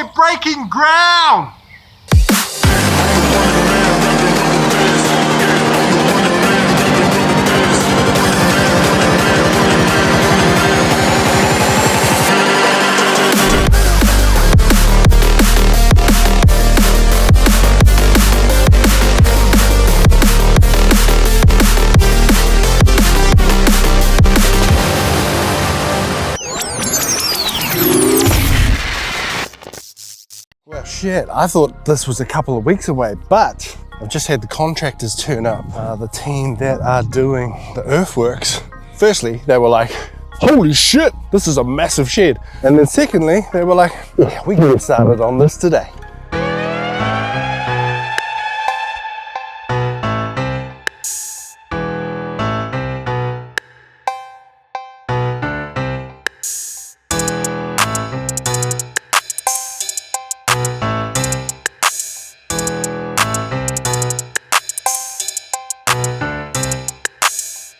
we're breaking ground! Well, shit, I thought this was a couple of weeks away, but I've just had the contractors turn up, the team that are doing the earthworks. Firstly, they were like, holy shit, this is a massive shed. And then secondly, they were like, yeah, we can get started on this today.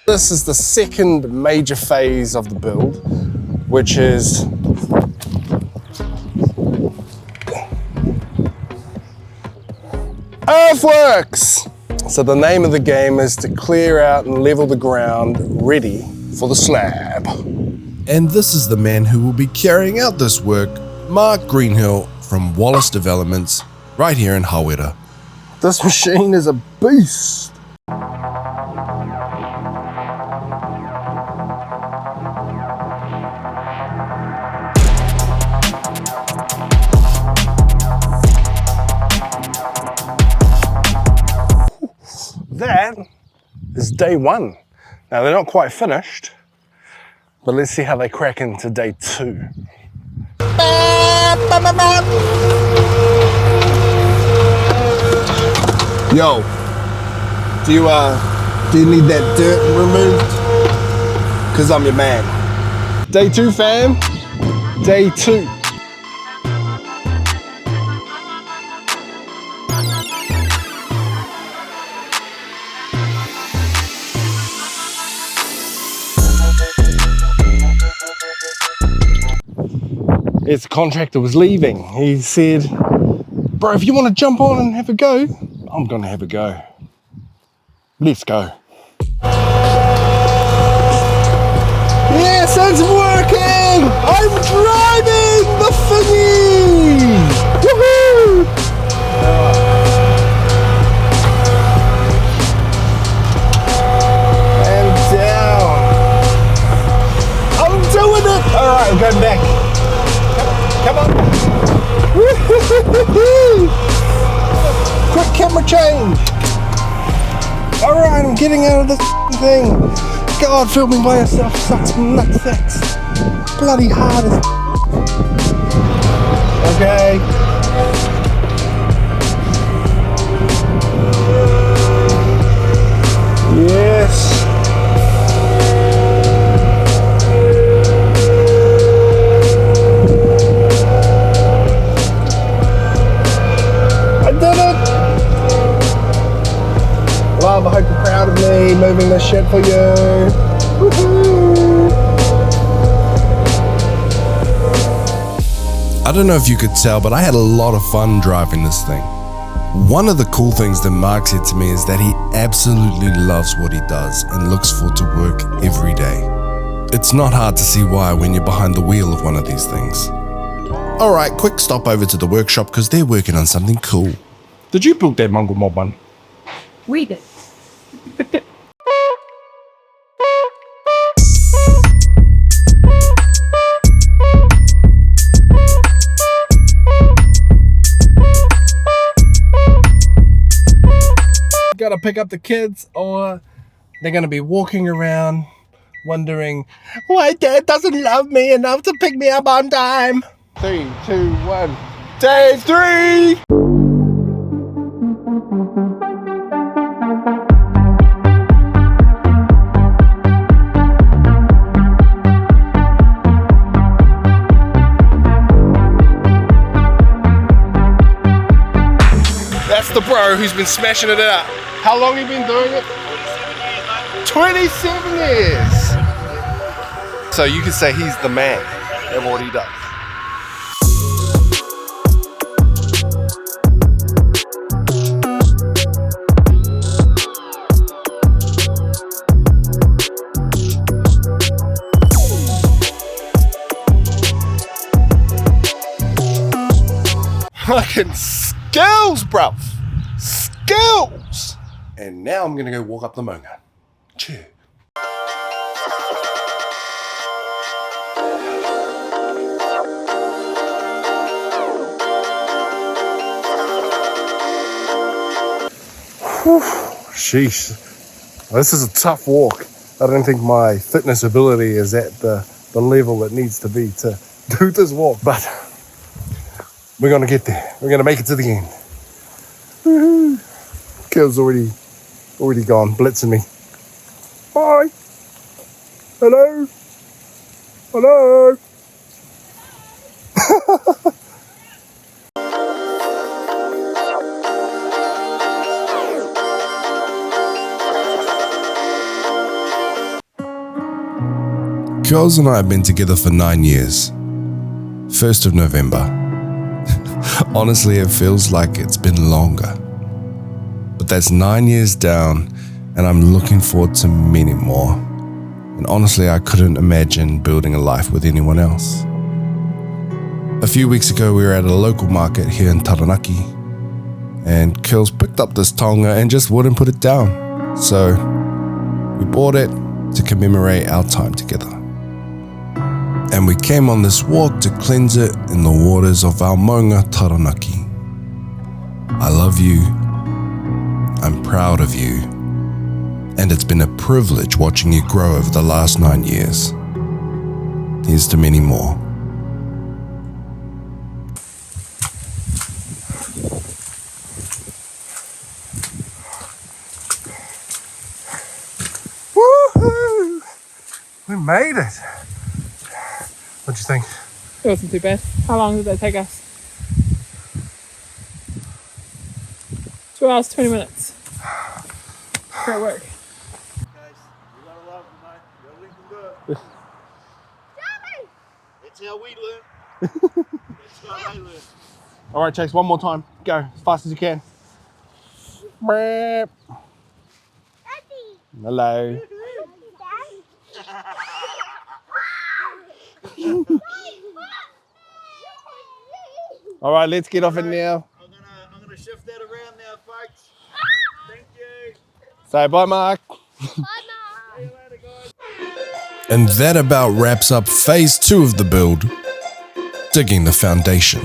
This is the second major phase of the build, which is earthworks. So the name of the game is to clear out and level the ground ready for the slab. And this is the man who will be carrying out this work, Mark Greenhill from Wallis Developments, right here in Hawera. This machine is a beast. That is day one. Now they're not quite finished, but let's see how they crack into day two. Yo, do you need that dirt removed? Cause I'm your man. Day two, fam. Day two. As the contractor was leaving, he said, bro, if you want to jump on and have a go, I'm gonna have a go. Let's go. Yes, it's working! I'm driving the thingy! Woohoo! And down. I'm doing it! Alright, I'm going back. Come on. Quick camera change. Alright, I'm getting out of this thing. God, filming by yourself sucks nutsacks. Bloody hard as okay. Yes. Love, I hope you're proud of me moving this shit for you. Woohoo! I don't know if you could tell, but I had a lot of fun driving this thing. One of the cool things that Mark said to me is that he absolutely loves what he does and looks forward to work every day. It's not hard to see why when you're behind the wheel of one of these things. Alright, quick stop over to the workshop because they're working on something cool. Did you build that mongrel mob one? We did. Gotta pick up the kids, or they're gonna be walking around wondering why Dad doesn't love me enough to pick me up on time. 3, 2, 1. Day 3! That's the bro who's been smashing it out. How long have you been doing it? 27 years! So you can say he's the man at what he does. Fucking skills, bruv. Skills. And now I'm gonna go walk up the Maunga. Cheers. Sheesh. This is a tough walk. I don't think my fitness ability is at the level it needs to be to do this walk, but we're gonna get there. We're gonna make it to the end. Woohoo. Curls already gone, blitzing me. Bye. Hello. Hello. Curls and I have been together for 9 years. 1st of November. Honestly, it feels like it's been longer. But that's 9 years down, and I'm looking forward to many more. And honestly, I couldn't imagine building a life with anyone else. A few weeks ago, we were at a local market here in Taranaki, and Curls picked up this tonga and just wouldn't put it down. So we bought it to commemorate our time together. And we came on this walk to cleanse it in the waters of our maunga Taranaki. I love you. I'm proud of you. And it's been a privilege watching you grow over the last 9 years. Here's to many more. Woohoo! We made it. What do you think? It wasn't too bad. How long did that take us? 2 hours, 20 minutes. Great work. Guys, you gotta love them, mate. You gotta link them good. That's how we learn. That's how they learn. All right, Chase, one more time. Go as fast as you can. Daddy. Hello. All right, let's get off it now. I'm gonna shift that around now, folks. Thank you. Say bye, Mark. See you later, guys. And that about wraps up phase 2 of the build, digging the foundation.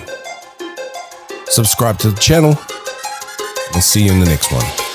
Subscribe to the channel, and see you in the next one.